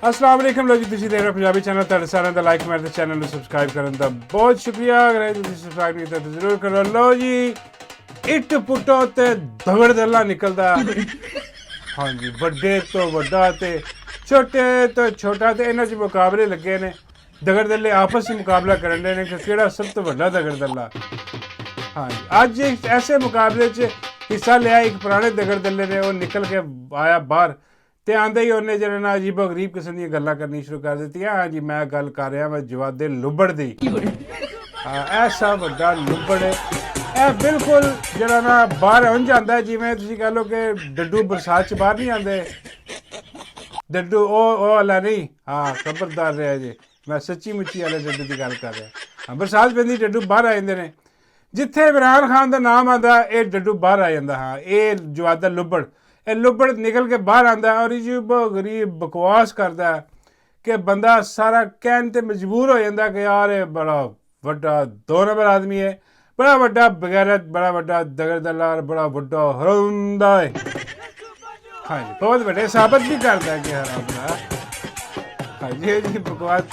अस्सलाम वालेकुम लो जी तुसीं देख रहे हो पंजाबी चैनल तुहाडे सारिਆਂ ਦਾ ਲਾਈਕ ਮਾਰ ਤੇ ਚੈਨਲ ਨੂੰ ਸਬਸਕ੍ਰਾਈਬ ਕਰਨ ਦਾ ਬਹੁਤ ਸ਼ੁਕਰੀਆ ਅਗਰ ਤੁਸੀਂ ਸਬਸਕ੍ਰਾਈਬ ਨਹੀਂ ਕੀਤਾ ਤਾਂ ਜ਼ਰੂਰ ਕਰੋ ਲਓ ਜੀ ਇੱਟ ਪੁੱਟੋ ਤੇ ਦਗੜ ਦੱਲਾ ਨਿਕਲਦਾ ਹਾਂਜੀ ਵੱਡੇ ਤੋਂ ਵੱਡਾ ਤੇ ਛੋਟੇ ਤੋਂ ਛੋਟਾ ਤੇ ਇਹਨਾਂ 'ਚ ਮੁਕਾਬਲੇ ਲੱਗੇ ਨੇ ਦਗੜ ਦੱਲੇ ਆਪਸ 'ਚ ਮੁਕਾਬਲਾ ਕਰਨ ਦੇ ਨੇ ਕਿ ਕਿਹੜਾ ਸਭ ਤੋਂ ਵੱਡਾ ਦਗੜ ਦੱਲਾ ਹਾਂਜੀ ਅੱਜ ਇੱਕ ਐਸੇ ਮੁਕਾਬਲੇ 'ਚ ਹਿੱਸਾ ਲਿਆ ਇੱਕ ਪੁਰਾਣੇ ਦਗੜ ਦੱਲੇ ਨੇ ਉਹ ਨਿਕਲ ਕੇ ਆਇਆ ਬਾਹਰ ਤੇ ਆਂਦੇ ਹੀ ਉਹਨੇ ਜਿਹੜੇ ਨਾ ਅਜੀਬੋ ਗਰੀਬ ਕਿਸਮ ਦੀਆਂ ਗੱਲਾਂ ਕਰਨੀ ਸ਼ੁਰੂ ਕਰ ਦਿੱਤੀਆਂ ਹਾਂਜੀ ਮੈਂ ਗੱਲ ਕਰ ਰਿਹਾ ਮੈਂ ਜਵਾਦੇ ਲੁੱਬੜ ਦੀ ਐਸਾ ਵੱਡਾ ਲੁੱਬੜ ਇਹ ਬਿਲਕੁਲ ਜਿਹੜਾ ਨਾ ਬਾਹਰ ਉਂਝ ਜਾਂਦਾ ਜਿਵੇਂ ਤੁਸੀਂ ਕਹ ਲਓ ਕਿ ਡੱਡੂ ਬਰਸਾਤ 'ਚ ਬਾਹਰ ਨਹੀਂ ਆਉਂਦੇ ਡੱਡੂ ਉਹ ਵਾਲਾ ਨਹੀਂ ਹਾਂ ਖਬਰਦਾਰ ਰਿਹਾ ਜੀ ਮੈਂ ਸੱਚੀ ਮੁੱਚੀ ਵਾਲੇ ਡੱਡੂ ਦੀ ਗੱਲ ਕਰ ਰਿਹਾ ਹਾਂ ਬਰਸਾਤ ਪੈਂਦੀ ਡੱਡੂ ਬਾਹਰ ਆ ਜਾਂਦੇ ਨੇ ਜਿੱਥੇ ਇਮਰਾਨ ਖਾਨ ਦਾ ਨਾਮ ਆਉਂਦਾ ਇਹ ਡੱਡੂ ਬਾਹਰ ਆ ਜਾਂਦਾ ਹਾਂ ਇਹ ਜਵਾਦਾ ਲੁੱਬੜ ਇਹ ਲੁੱਬੜ ਨਿਕਲ ਕੇ ਬਾਹਰ ਆਉਂਦਾ ਔਰ ਅਜੀਬੋ ਗਰੀਬ ਬਕਵਾਸ ਕਰਦਾ ਕਿ ਬੰਦਾ ਸਾਰਾ ਕਹਿਣ ਤੇ ਮਜਬੂਰ ਹੋ ਜਾਂਦਾ ਕਿ ਯਾਰ ਇਹ ਬੜਾ ਵੱਡਾ ਦੋ ਨੰਬਰ ਆਦਮੀ ਹੈ ਬੜਾ ਵੱਡਾ ਬਗੈਰਤ ਬੜਾ ਵੱਡਾ ਦਗੜ ਦੱਲਾ ਬੜਾ ਵੱਡਾ ਹਰਾਮਦਾ ਹੈ ਹਾਂਜੀ ਬਹੁਤ ਵੱਡੇ ਸਾਬਤ ਵੀ ਕਰਦਾ ਕਿ ਹਰਾਮਦਾ ਹਾਂਜੀ ਜੀ ਬਕਵਾਸ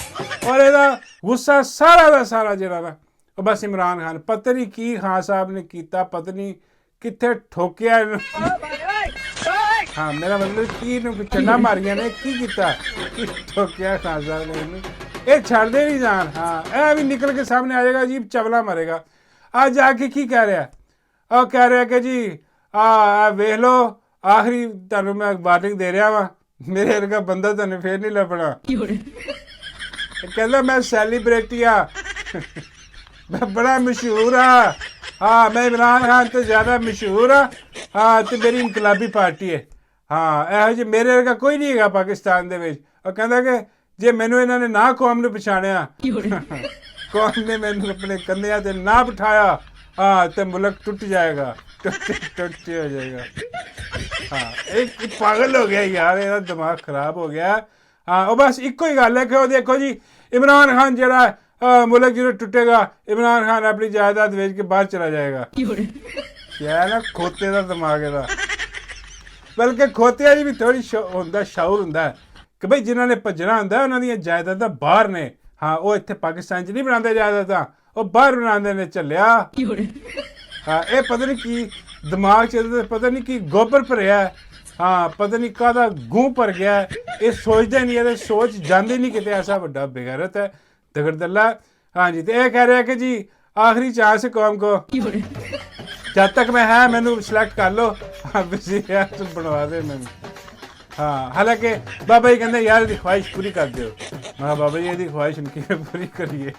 ਔਰ ਇਹਦਾ ਗੁੱਸਾ ਸਾਰਾ ਦਾ ਸਾਰਾ ਜਿਹੜਾ ਨਾ ਉਹ ਬਸ ਇਮਰਾਨ ਖਾਨ ਪਤਾ ਨਹੀਂ ਕੀ ਖਾਨ ਸਾਹਿਬ ਨੇ ਕੀਤਾ ਪਤਾ ਨਹੀਂ ਕਿੱਥੇ ਠੋਕਿਆ ਇਹਨੂੰ ਹਾਂ ਮੇਰਾ ਮਤਲਬ ਕੀ ਨੂੰ ਚੰਡਾ ਮਾਰੀਆਂ ਨੇ ਕੀ ਕੀਤਾ ਠੋਕਿਆ ਖਾਨ ਸਾਹਿਬ ਨੇ ਇਹਨੂੰ ਇਹ ਛੱਡਦੇ ਨਹੀਂ ਜਾਣ ਹਾਂ ਇਹ ਵੀ ਨਿਕਲ ਕੇ ਸਾਹਮਣੇ ਆ ਜਾਏਗਾ ਅਜੀਬ ਚਵਲਾ ਮਾਰੇਗਾ ਅੱਜ ਆ ਕੇ ਕੀ ਕਹਿ ਰਿਹਾ ਉਹ ਕਹਿ ਰਿਹਾ ਕਿ ਜੀ ਆ ਵੇਖ ਲਓ ਆਖਰੀ ਤੁਹਾਨੂੰ ਮੈਂ ਵਾਰਨਿੰਗ ਦੇ ਰਿਹਾ ਵਾਂ ਮੇਰੇ ਵਰਗਾ ਬੰਦਾ ਤੁਹਾਨੂੰ ਫੇਰ ਨਹੀਂ ਲੱਭਣਾ ਕਹਿੰਦਾ ਮੈਂ ਸੈਲੀਬ੍ਰਿਟੀ ਆ मैं बड़ा मशहूर हाँ हाँ मैं इमरान खान तो ज़्यादा मशहूर हाँ हाँ तो मेरी इनकलाबी पार्टी है हाँ ਇਹੋ ਜਿਹੇ ਮੇਰੇ ਵਰਗਾ ਕੋਈ ਨਹੀਂ ਹੈਗਾ ਪਾਕਿਸਤਾਨ ਦੇ ਵਿੱਚ ਉਹ ਕਹਿੰਦਾ ਕਿ ਜੇ ਮੈਨੂੰ ਇਹਨਾਂ ਨੇ ਨਾ ਕੌਮ ਨੂੰ ਪਛਾਣਿਆ ਕੌਮ ਨੇ ਮੈਨੂੰ ਆਪਣੇ ਕੰਧਿਆਂ ਤੇ ਨਾ ਬਿਠਾਇਆ ਹਾਂ ਤੇ ਮੁਲਕ ਟੁੱਟ ਜਾਏਗਾ ਟੁੱਟ ਹੋ ਜਾਏਗਾ ਹਾਂ ਇਹ ਪਾਗਲ ਹੋ ਗਿਆ ਯਾਰ ਇਹਦਾ ਦਿਮਾਗ ਖਰਾਬ ਹੋ ਗਿਆ ਹਾਂ ਉਹ ਬਸ ਇੱਕੋ ਹੀ ਗੱਲ ਹੈ ਕਿ ਉਹ ਦੇਖੋ ਜੀ ਇਮਰਾਨ ਖਾਨ ਜਿਹੜਾ मुल्क जो टूटेगा इमरान खान अपनी जायदाद बेच के बाहर चला जाएगा क्या है ना खोते का दिमाग है बल्कि खोतिया भी थोड़ी होंदा शाउर होंदा है कि भाई जिन्होंने भजना होंदा उन्होंने जायदाद बाहर ने हाँ वो इत्थे पाकिस्तान च नहीं बनाते जायदाद वो बाहर बनाते ने चलिया हाँ ये पता नहीं की दिमाग च पता नहीं की गोबर भरिया हाँ पता नहीं काहदा गूं भर गया ये सोचते नहीं है सोच जाते नहीं किते ऐसा बड़ा बेगैरत है दगड़ दल्ला हाँ जी तो यह कह रहा है कि जी आखिरी चांस है कौम को जब तक मैं है मैनू सिलेक्ट कर लो हाँ बनवा दे मैनू हाँ हालांकि बाबा जी कहते यार इसकी ख्वाहिश पूरी कर दो मैं बाबा जी इसकी ख्वाहिश उनकी पूरी करिए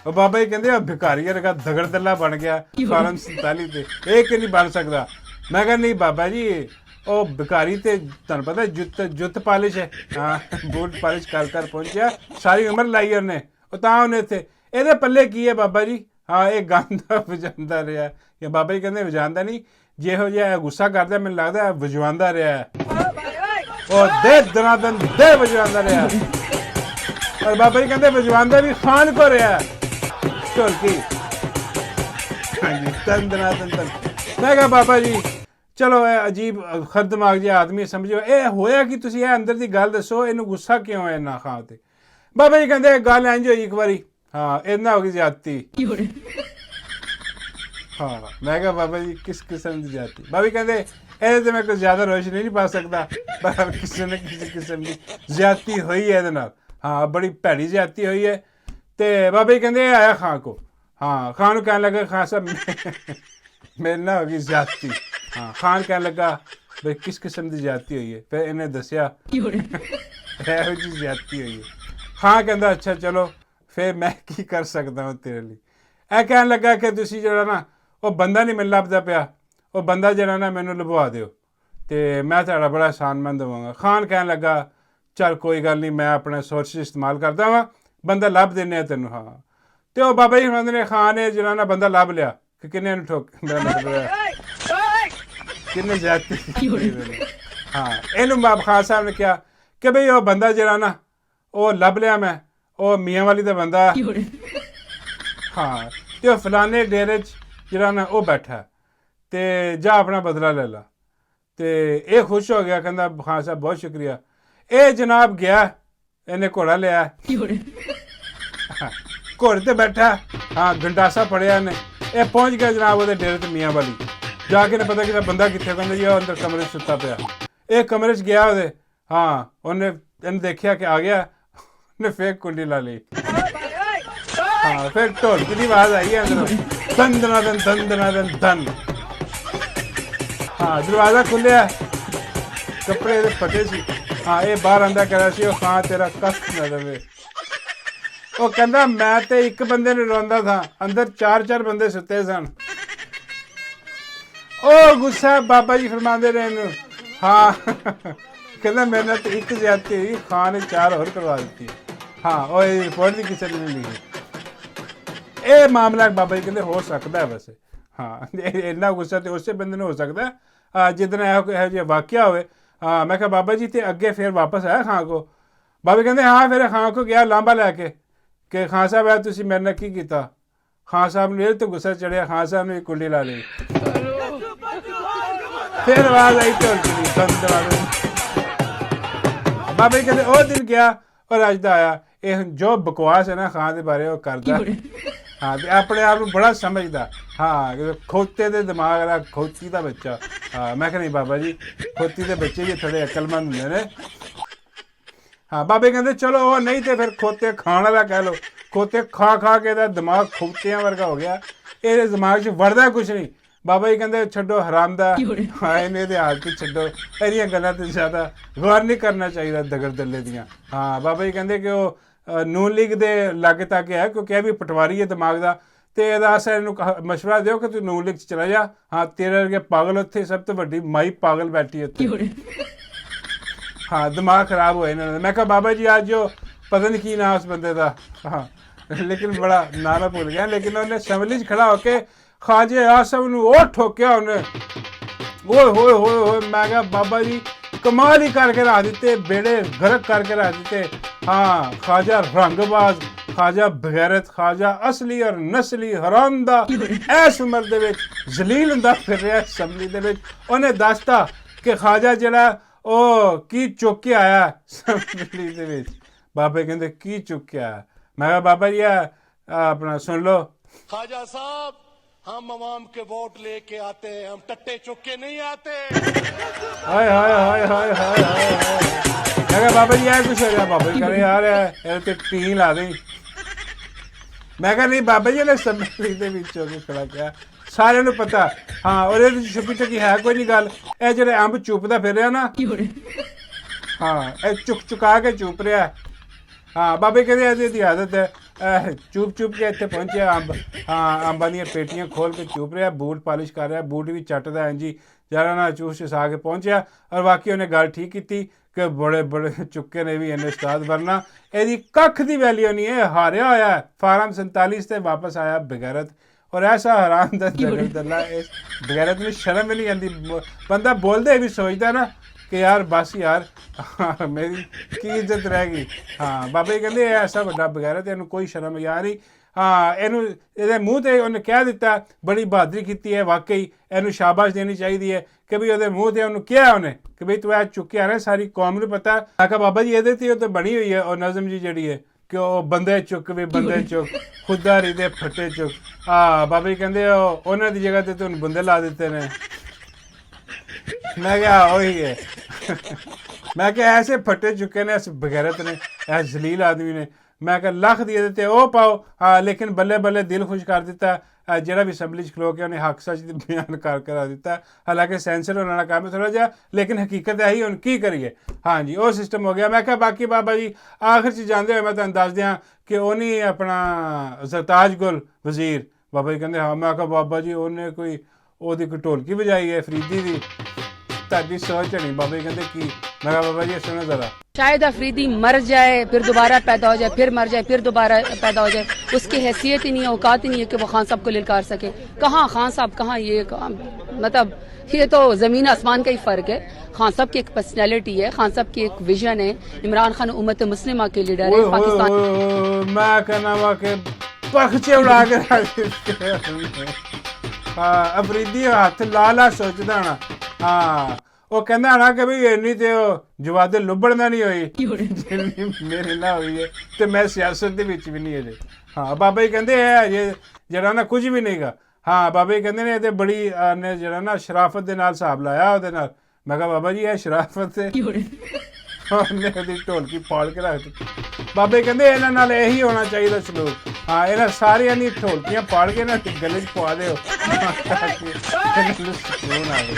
और बाबा जी कहते भिखारी वर्गा दगड़ दल्ला बन गया 47 ते एक नहीं बन सकता मैं कहा नहीं बाबा जी ਉਹ ਬਿਕਾਰੀ ਤੇ ਤੁਹਾਨੂੰ ਪਤਾ ਜੁੱਤ ਪਾਲਿਸ਼ ਹੈ ਹਾਂ ਬੂਟ ਪਾਲਿਸ਼ ਕਰ ਪਹੁੰਚਿਆ ਸਾਰੀ ਉਮਰ ਲਾਈ ਉਹਨੇ ਉਹ ਤਾਂ ਉਹਨੇ ਇੱਥੇ ਇਹਦੇ ਪੱਲੇ ਕੀ ਹੈ ਬਾਬਾ ਜੀ ਹਾਂ ਇਹ ਗਾਂਦਾ ਵਜਾਉਂਦਾ ਰਿਹਾ ਜਾਂ ਬਾਬਾ ਜੀ ਕਹਿੰਦੇ ਵਜਾਉਂਦਾ ਨਹੀਂ ਜਿਹੋ ਜਿਹਾ ਗੁੱਸਾ ਕਰਦਾ ਮੈਨੂੰ ਲੱਗਦਾ ਵਜਵਾਉਂਦਾ ਰਿਹਾ ਉਹ ਦੇ ਦਨਾਦਨ ਦੇ ਵਜਵਾਉਂਦਾ ਰਿਹਾ ਔਰ ਬਾਬਾ ਜੀ ਕਹਿੰਦੇ ਵਜਵਾਉਂਦਾ ਵੀ ਖਾਨ ਕੋ ਰਿਹਾ ਢੋਲਕੀ ਹਾਂਜੀ ਤਨ ਦਨਾਦਨ ਮੈਂ ਕਿਹਾ ਬਾਬਾ ਜੀ ਚਲੋ ਇਹ ਅਜੀਬ ਖਰ ਦਿਮਾਗ ਜਿਹਾ ਆਦਮੀ ਸਮਝੋ ਇਹ ਹੋਇਆ ਕਿ ਤੁਸੀਂ ਇਹ ਅੰਦਰ ਦੀ ਗੱਲ ਦੱਸੋ ਇਹਨੂੰ ਗੁੱਸਾ ਕਿਉਂ ਹੈ ਨਾ ਖਾਂ ਤੇ ਬਾਬਾ ਜੀ ਕਹਿੰਦੇ ਗੱਲ ਇੰਝ ਹੋਈ ਇੱਕ ਵਾਰੀ ਹਾਂ ਇਹਨਾਂ ਹੋ ਗਈ ਜ਼ਿਆਦਤੀ ਹਾਂ ਮੈਂ ਕਿਹਾ ਬਾਬਾ ਜੀ ਕਿਸ ਕਿਸਮ ਦੀ ਜ਼ਿਆਦਤੀ ਬਾਬਾ ਜੀ ਕਹਿੰਦੇ ਇਹਦੇ ਤੇ ਮੈਂ ਕੋਈ ਜ਼ਿਆਦਾ ਰੋਸ਼ਨੀ ਨਹੀਂ ਪਾ ਸਕਦਾ ਪਰ ਕਿਸੇ ਨਾ ਕਿਸੇ ਕਿਸਮ ਦੀ ਜ਼ਿਆਦਤੀ ਹੋਈ ਹੈ ਇਹਦੇ ਨਾਲ ਹਾਂ ਬੜੀ ਭੈੜੀ ਜ਼ਿਆਦਤੀ ਹੋਈ ਹੈ ਤੇ ਬਾਬਾ ਜੀ ਕਹਿੰਦੇ ਇਹ ਆਇਆ ਖਾਂ ਕੋ ਹਾਂ ਖਾਂ ਨੂੰ ਕਹਿਣ ਲੱਗਾ ਖਾਂ ਸਾਹਿਬ ਮੇਰੇ ਨਾਲ ਹੋ ਗਈ ਜ਼ਿਆਦਤੀ हाँ खान कहने लगा भाई किस किस्म की ज्यादती हुई है फिर इन्हें दसिया ਇਹੋ ਜਿਹੀ ज्यादती हुई है खान कहता अच्छा चलो फिर मैं की कर सकता हूँ तेरे लिए ਇਹ ਕਹਿਣ ਲੱਗਾ ਕਿ ਤੁਸੀਂ ਜਿਹੜਾ ਨਾ ਉਹ ਬੰਦਾ ਨਹੀਂ ਮੈਨੂੰ ਲੱਭਦਾ ਪਿਆ ਉਹ ਬੰਦਾ ਜਿਹੜਾ ਨਾ ਮੈਨੂੰ ਲਭਵਾ ਦਿਓ ਤੇ ਮੈਂ ਤੁਹਾਡਾ ਬੜਾ ਆਸਾਨਮੰਦ ਹੋਵਾਂਗਾ ਖਾਨ ਕਹਿਣ ਲੱਗਾ ਚੱਲ ਕੋਈ ਗੱਲ ਨਹੀਂ ਮੈਂ ਆਪਣਾ ਸੋਰਸ ਇਸਤੇਮਾਲ ਕਰਦਾ ਵਾਂ ਬੰਦਾ ਲੱਭ ਦਿੰਦੇ ਆ ਤੈਨੂੰ ਹਾਂ ਤੇ ਉਹ ਬਾਬਾ ਜੀ ਹੁਣਾਂ ਨੇ ਖਾਨ ਨੇ ਜਿਹੜਾ ਨਾ ਬੰਦਾ ਲੱਭ ਲਿਆ ਕਿ ਕਿੰਨੇ ਨੂੰ ਠੋਕ ਕਿੰਨੇ ਜ਼ਿਆਦਤੀ ਹਾਂ ਇਹਨੂੰ ਬਾਬ ਖਾਨ ਸਾਹਿਬ ਨੇ ਕਿਹਾ ਕਿ ਬਈ ਉਹ ਬੰਦਾ ਜਿਹੜਾ ਨਾ ਉਹ ਲੱਭ ਲਿਆ ਮੈਂ ਉਹ ਮੀਆਂ ਵਾਲੀ ਦਾ ਬੰਦਾ ਹਾਂ ਤੇ ਉਹ ਫਲਾਣੇ ਡੇਰੇ 'ਚ ਜਿਹੜਾ ਨਾ ਉਹ ਬੈਠਾ ਤੇ ਜਾ ਆਪਣਾ ਬਦਲਾ ਲੈ ਲਾ ਤੇ ਇਹ ਖੁਸ਼ ਹੋ ਗਿਆ ਕਹਿੰਦਾ ਖਾਨ ਸਾਹਿਬ ਬਹੁਤ ਸ਼ੁਕਰੀਆ ਇਹ ਜਨਾਬ ਗਿਆ ਇਹਨੇ ਘੋੜਾ ਲਿਆ ਘੋੜੇ ਤੇ ਬੈਠਾ ਹਾਂ ਗੰਡਾਸਾ ਫੜਿਆ ਇਹਨੇ ਇਹ ਪਹੁੰਚ ਗਿਆ ਜਨਾਬ ਉਹਦੇ ਡੇਰੇ ਤੇ ਮੀਆਂ ਵਾਲੀ ਜਾ ਕੇ ਨੇ ਪਤਾ ਕੀਤਾ ਬੰਦਾ ਕਿੱਥੇ ਕਹਿੰਦੇ ਜੀ ਉਹ ਅੰਦਰ ਕਮਰੇ 'ਚ ਸੁੱਤਾ ਪਿਆ ਇਹ ਕਮਰੇ 'ਚ ਗਿਆ ਉਹਦੇ ਹਾਂ ਉਹਨੇ ਇਹਨੂੰ ਦੇਖਿਆ ਕਿ ਆ ਗਿਆ ਉਹਨੇ ਫੇਰ ਕੁੰਡੀ ਲਾ ਲਈ ਹਾਂ ਫਿਰ ਢੋਲਕੀ ਦੀ ਆਵਾਜ਼ ਆਈ ਅੰਦਰੋਂ ਧਨ ਧਨਾ ਧਨ ਧਨ ਧਨਾ ਧਨ ਧਨ ਹਾਂ ਦਰਵਾਜ਼ਾ ਖੁੱਲਿਆ ਕੱਪੜੇ ਦੇ ਫਟੇ ਸੀ ਹਾਂ ਇਹ ਬਾਹਰ ਆਂਦਾ ਕਰਿਆ ਸੀ ਉਹ ਹਾਂ ਤੇਰਾ ਕੱਖ ਨਾ ਦੇਵੇ ਉਹ ਕਹਿੰਦਾ ਮੈਂ ਤੇ ਇੱਕ ਬੰਦੇ ਨੂੰ ਰੋਂਦਾ ਥਾ ਅੰਦਰ 4 ਬੰਦੇ ਸੁੱਤੇ ਸਨ ਉਹ ਗੁੱਸਾ ਬਾਬਾ ਜੀ ਫਰਮਾਉਂਦੇ ਰਹੇ ਇਹਨੂੰ ਹਾਂ ਕਹਿੰਦਾ ਮੇਰੇ ਨਾਲ ਤੇ ਇੱਕ ਜ਼ਿਆਦਤੀ ਹੋਈ ਖਾਨ ਨੇ 4 ਹੋਰ ਕਰਵਾ ਦਿੱਤੀ ਹਾਂ ਉਹ ਇਹ ਰਿਪੋਰਟ ਵੀ ਕਿਸੇ ਨੇ ਨਹੀਂ ਲਿਖੀ ਇਹ ਮਾਮਲਾ ਬਾਬਾ ਜੀ ਕਹਿੰਦੇ ਹੋ ਸਕਦਾ ਵੈਸੇ ਹਾਂ ਇੰਨਾ ਗੁੱਸਾ ਤੇ ਉਸੇ ਬੰਦੇ ਨੂੰ ਹੋ ਸਕਦਾ ਜਿੱਦਣ ਇਹੋ ਜਿਹਾ ਵਾਕਿਆ ਹੋਵੇ ਹਾਂ ਮੈਂ ਕਿਹਾ ਬਾਬਾ ਜੀ ਤੇ ਅੱਗੇ ਫਿਰ ਵਾਪਸ ਆਇਆ ਖਾਂ ਕੋ ਬਾਬਾ ਕਹਿੰਦੇ ਹਾਂ ਫਿਰ ਖਾਂ ਕੋ ਗਿਆ ਲਾਂਬਾ ਲੈ ਕੇ ਕਿ ਖਾਨ ਸਾਹਿਬ ਆ ਤੁਸੀਂ ਮੇਰੇ ਨਾਲ ਕੀ ਕੀਤਾ ਖਾਨ ਸਾਹਿਬ ਨੂੰ ਇਹ ਤੋਂ ਗੁੱਸਾ ਚੜਿਆ ਖਾਨ ਸਾਹਿਬ ਨੇ ਕੁੰਡੀ ਲਾ ਲਈ ਫਿਰ ਆਵਾਜ਼ ਆਈ ਢੋਲਕੀ ਦੀ ਬਾਬਾ ਜੀ ਕਹਿੰਦੇ ਉਹ ਦਿਨ ਗਿਆ ਔਰ ਅੱਜ ਦਾ ਆਇਆ ਇਹ ਜੋ ਬਕਵਾਸ ਹੈ ਨਾ ਖਾਨ ਦੇ ਬਾਰੇ ਉਹ ਕਰਦਾ ਹਾਂ ਤੇ ਆਪਣੇ ਆਪ ਨੂੰ ਬੜਾ ਸਮਝਦਾ ਹਾਂ ਖੋਤੇ ਦੇ ਦਿਮਾਗ ਵਾਲਾ ਖੋਤੀ ਦਾ ਬੱਚਾ ਹਾਂ ਮੈਂ ਕਿਹਾ ਨਹੀਂ ਬਾਬਾ ਜੀ ਖੋਤੀ ਦੇ ਬੱਚੇ ਵੀ ਥੋੜੇ ਅਕਲਮੰਦ ਹੁੰਦੇ ਨੇ ਹਾਂ ਬਾਬੇ ਕਹਿੰਦੇ ਚਲੋ ਉਹ ਨਹੀਂ ਤੇ ਫਿਰ ਖੋਤੇ ਖਾਣ ਵਾਲਾ ਕਹਿ ਲਓ ਖੋਤੇ ਖਾ ਕੇ ਇਹਦਾ ਦਿਮਾਗ ਖੋਤਿਆਂ ਵਰਗਾ ਹੋ ਗਿਆ ਇਹਦੇ ਦਿਮਾਗ 'ਚ ਵੜਦਾ ਕੁਛ ਨਹੀਂ ਬਾਬਾ ਜੀ ਕਹਿੰਦੇ ਛੱਡੋ ਹਰਾਮ ਦਾ ਹਾਂ ਇਹਦੇ ਹਾਲਤ ਛੱਡੋ ਇਹਦੀਆਂ ਗੱਲਾਂ ਤੇ ਜ਼ਿਆਦਾ ਗੌਰ ਨਹੀਂ ਕਰਨਾ ਚਾਹੀਦਾ ਦਗਰ ਦੱਲੇ ਦੀਆਂ ਹਾਂ ਬਾਬਾ ਜੀ ਕਹਿੰਦੇ ਕਿ ਉਹ ਨੂਨ ਲੀਗ ਦੇ ਲਾਗੇ ਤੱਕ ਹੈ ਕਿਉਂਕਿ ਇਹ ਵੀ ਪਟਵਾਰੀ ਹੈ ਦਿਮਾਗ ਦਾ ਤੇ ਇਹਦਾ ਅਸਰ ਇਹਨੂੰ ਮਸ਼ਵਰਾ ਦਿਓ ਕਿ ਤੂੰ ਨੂਨ ਲੀਗ 'ਚ ਚਲਾ ਜਾ ਹਾਂ ਤੇਰੇ ਵਰਗੇ ਪਾਗਲ ਉੱਥੇ ਸਭ ਤੋਂ ਵੱਡੀ ਮਾਈ ਪਾਗਲ ਬੈਠੀ ਉੱਥੇ ਹਾਂ ਦਿਮਾਗ ਖਰਾਬ ਹੋਇਆ ਇਹਨਾਂ ਦਾ ਮੈਂ ਕਿਹਾ ਬਾਬਾ ਜੀ ਅੱਜ ਜੋ ਪਤਾ ਨਹੀਂ ਕੀ ਨਾਮ ਉਸ ਬੰਦੇ ਦਾ ਹਾਂ ਲੇਕਿਨ ਬੜਾ ਨਾਂ ਮੈਂ ਭੁੱਲ ਗਿਆ ਲੇਕਿਨ ਉਹਨੇ ਅਸੈਂਬਲੀ 'ਚ ਖੜਾ ਹੋ ਕੇ ਖਾਜੇ ਆਸਮ ਨੂੰ ਉਹ ਠੋਕਿਆ ਉਹਨੇ ਓਏ ਹੋਏ ਹੋਏ ਹੋਏ ਮੈਂ ਕਿਹਾ ਬਾਬਾ ਜੀ ਕਮਾਲ ਹੀ ਕਰਕੇ ਰੱਖ ਦਿੱਤੇ ਬੇੜੇ ਗਰਕ ਕਰਕੇ ਰੱਖ ਦਿੱਤੇ ਹਾਂ ਖਾਜਾ ਰੰਗਬਾਜ਼ ਖਾਜਾ ਬਗੈਰਤ ਖਾਜਾ ਅਸਲੀ ਔਰ ਨਸਲੀ ਹਰਾਮ ਦਾ ਐਸ ਉਮਰ ਦੇ ਵਿੱਚ ਜ਼ਲੀਲ ਹੁੰਦਾ ਫਿਰ ਰਿਹਾ ਅਸੈਂਬਲੀ ਦੇ ਵਿੱਚ ਉਹਨੇ ਦੱਸਤਾ ਕਿ ਖਾਜਾ ਜਿਹੜਾ ਉਹ ਕੀ ਚੁੱਕ ਕੇ ਆਇਆ ਅਸੈਂਬਲੀ ਦੇ ਵਿੱਚ ਬਾਬੇ ਕਹਿੰਦੇ ਕੀ ਚੁੱਕ ਕੇ ਆਇਆ मैं कहा बाबा जी अपना सुन लो ख्वाजा साहब हम अवाम के वोट लेके आते हैं हम टट्टे चुक्के नहीं आते हाय हाय हाय हाय हाय हाय मैं कहा बाबा जी यार कुछ हो गया बाबा जी कह रहे यार ते टी ला दी मैं कहा नहीं बाबा जी ने असेंबली ਦੇ ਵਿੱਚ ਹੋ ਕੇ ਖੜਾ ਕਿਹਾ ਸਾਰਿਆਂ ਨੂੰ ਪਤਾ ਹਾਂ ਉਹਦੇ ਵਿੱਚ ਛੁਪੀ ਛੁਪੀ ਹੈ ਕੋਈ ਨਹੀਂ ਗੱਲ ਇਹ ਜਿਹੜੇ ਅੰਬ ਚੁੱਪਦਾ ਫਿਰ ਰਿਹਾ ਨਾ ਹਾਂ ਇਹ ਚੁਕਾ ਕੇ ਚੁੱਪ ਰਿਹਾ ਹਾਂ ਬਾਬੇ ਕਹਿੰਦੇ ਇਹਦੀ ਆਦਤ ਹੈ ਚੁੱਪ ਕੇ ਇੱਥੇ ਪਹੁੰਚਿਆ ਅੰਬ ਹਾਂ ਅੰਬਾਂ ਦੀਆਂ ਪੇਟੀਆਂ ਖੋਲ ਕੇ ਚੁੱਪ ਰਿਹਾ ਬੂਟ ਪਾਲਿਸ਼ ਕਰ ਰਿਹਾ ਬੂਟ ਵੀ ਚੱਟਦਾ ਇੰਜੀ ਜਰਾ ਨਾਲ ਚੂਸ ਚਸਾ ਕੇ ਪਹੁੰਚਿਆ ਔਰ ਬਾਕੀ ਉਹਨੇ ਗੱਲ ਠੀਕ ਕੀਤੀ ਕਿ ਬੜੇ ਚੁੱਕੇ ਨੇ ਵੀ ਇਹਨੇ ਉਸਤਾਦ ਵਰਨਾ ਇਹਦੀ ਕੱਖ ਦੀ ਵੈਲਿਊ ਨਹੀਂ ਹੈ ਹਾਰਿਆ ਹੋਇਆ ਫਾਰਮ 47 ਤੇ ਵਾਪਸ ਆਇਆ ਬਗੈਰਤ ਔਰ ਐਸਾ ਹਰਾਮ ਦਾ ਦਰਲਾ ਇਸ ਬਗੈਰਤ ਨੂੰ ਸ਼ਰਮ ਵੀ ਨਹੀਂ ਆਉਂਦੀ ਬੰਦਾ ਬੋਲਦੇ ਵੀ ਸੋਚਦਾ ਨਾ कि यार बस यार मेरी की इज्जत रहेगी हाँ बाबा जी कहते ऐसा बड़ा बगैरत ਇਹਨੂੰ ਕੋਈ ਸ਼ਰਮ ਯਾ ਨਹੀਂ ਹਾਂ ਇਹਨੂੰ ਇਹਦੇ ਮੂੰਹ ਤੇ ਉਹਨੇ ਕਹਿ ਦਿੱਤਾ ਬੜੀ ਬਹਾਦਰੀ ਕੀਤੀ ਹੈ ਵਾਕਈ ਇਹਨੂੰ ਸ਼ਾਬਾਸ਼ ਦੇਣੀ ਚਾਹੀਦੀ ਹੈ ਕਿ ਵੀ ਉਹਦੇ ਮੂੰਹ ਤੇ ਉਹਨੂੰ ਕਿਹਾ ਉਹਨੇ ਕਿ ਵੀ ਤੂੰ ਇਹ ਚੁੱਕਿਆ ਨਾ ਸਾਰੀ ਕੌਮ ਨੂੰ ਪਤਾ ਆਖਾ ਬਾਬਾ ਜੀ ਇਹਦੇ ਤੇ ਉਹ ਤਾਂ ਬਣੀ ਹੋਈ ਹੈ ਉਹ ਨਜ਼ਮ ਜੀ ਜਿਹੜੀ ਹੈ ਕਿ ਉਹ ਬੰਦੇ ਚੁੱਕ ਵੀ ਬੰਦੇ ਚੁੱਕ ਖੁਦਾਰੀ ਦੇ ਫੱਟੇ ਚੁੱਕ ਹਾਂ ਬਾਬਾ ਜੀ ਕਹਿੰਦੇ ਉਹਨਾਂ ਦੀ ਜਗ੍ਹਾ ਤੇ ਤੁਹਾਨੂੰ ਬੰਦੇ ਲਾ ਦਿੱਤੇ ਨੇ मैं क्या वही है मैं क्या ऐसे फटे चुके ने इस बगैरत ने ऐसे जलील आदमी ने मैं क्या लख दिए देते ओ पाओ हाँ लेकिन बल्ले बल्ले दिल खुश कर दिता ਜਿਹੜਾ ਵੀ ਅਸੈਂਬਲੀ 'ਚ ਖਲੋ ਕੇ ਉਹਨੇ ਹੱਕ ਸੱਚ ਬਿਆਨ ਕਰ ਦਿੱਤਾ ਹਾਲਾਂਕਿ ਸੈਂਸਰ ਹੋਣ ਵਾਲਾ ਕੰਮ ਥੋੜ੍ਹਾ ਜਿਹਾ ਲੇਕਿਨ ਹਕੀਕਤ ਇਹੀ ਹੁਣ ਕੀ ਕਰੀਏ ਹਾਂਜੀ ਉਹ ਸਿਸਟਮ ਹੋ ਗਿਆ ਮੈਂ ਕਿਹਾ ਬਾਕੀ ਬਾਬਾ ਜੀ ਆਖਿਰ 'ਚ ਜਾਂਦੇ ਹੋਏ ਮੈਂ ਤੁਹਾਨੂੰ ਦੱਸ ਦਿਆਂ ਕਿ ਉਹ ਨਹੀਂ ਆਪਣਾ ਸਰਤਾਜ ਗੁਲ ਵਜ਼ੀਰ ਬਾਬਾ ਜੀ ਕਹਿੰਦੇ ਹਾਂ ਮੈਂ ਕਿਹਾ ਬਾਬਾ ਜੀ ਉਹਨੇ ਕੋਈ ਉਹਦੀ ਕੋਈ ਢੋਲਕੀ ਵਜਾਈ ਹੈ ਫਰੀਦੀ ਦੀ ਤੁਹਾਡੀ ਸੋਚ ਨਹੀਂ ਬਾਬਾ ਜੀ ਕਹਿੰਦੇ ਕੀ मैं कहा बाबा जी सुनो जरा शायद अफरीदी मर जाए फिर दोबारा पैदा हो जाए फिर मर जाए फिर दोबारा पैदा हो जाए उसकी हैसियत ही नहीं है औकात ही नहीं है कि वो खान साहब को ललकार सके कहाँ खान साहब कहाँ ये मतलब ये तो ज़मीन आसमान का ही फ़र्क है खान साहब की एक पर्सनैलिटी है खान साहब की एक विजन है इमरान खान उम्मत मुस्लिमा के लीडर है पाकिस्तान मैं कहना वा के पखचे उड़ा के अफरीदी हाथ लाला सोचदा ना हाँ ਉਹ ਕਹਿੰਦਾ ਨਾ ਕਿ ਵੀ ਇੰਨੀ ਤੇ ਉਹ ਜਵਾਦੇ ਲੁੱਬਣ ਦਾ ਨਹੀਂ ਹੋਈ ਜਿੰਨੀ ਮੇਰੇ ਨਾਲ ਹੋਈ ਹੈ, ਤੇ ਮੈਂ ਸਿਆਸਤ ਦੇ ਵਿੱਚ ਵੀ ਨਹੀਂ ਅਜੇ। ਹਾਂ ਬਾਬਾ ਜੀ ਕਹਿੰਦੇ ਇਹ ਅਜੇ ਜਿਹੜਾ ਨਾ ਕੁਝ ਵੀ ਨਹੀਂਗਾ। ਹਾਂ ਬਾਬਾ ਜੀ ਕਹਿੰਦੇ ਨੇ ਇਹ ਤੇ ਬੜੀ ਨੇ ਜਿਹੜਾ ਨਾ ਸ਼ਰਾਫਤ ਦੇ ਨਾਲ ਹਿਸਾਬ ਲਾਇਆ ਉਹਦੇ ਨਾਲ। ਮੈਂ ਕਿਹਾ ਬਾਬਾ ਜੀ ਇਹ ਸ਼ਰਾਫਤ ਹੈ? ਉਹਨੇ ਉਹਦੀ ਢੋਲਕੀ ਪਾੜ ਕੇ ਰੱਖ ਦਿੱਤੀ। ਬਾਬੇ ਕਹਿੰਦੇ ਇਹਨਾਂ ਨਾਲ ਇਹੀ ਹੋਣਾ ਚਾਹੀਦਾ ਸਲੂਕ। ਹਾਂ ਇਹਨਾਂ ਸਾਰਿਆਂ ਦੀ ਢੋਲਕੀਆਂ ਪਾੜ ਕੇ ਨਾ ਗਲੇ 'ਚ ਪਵਾ ਦਿਓ ਤਾਂ ਕਿ ਇਹਨਾਂ ਨੂੰ ਸਕੂਨ ਆਵੇ।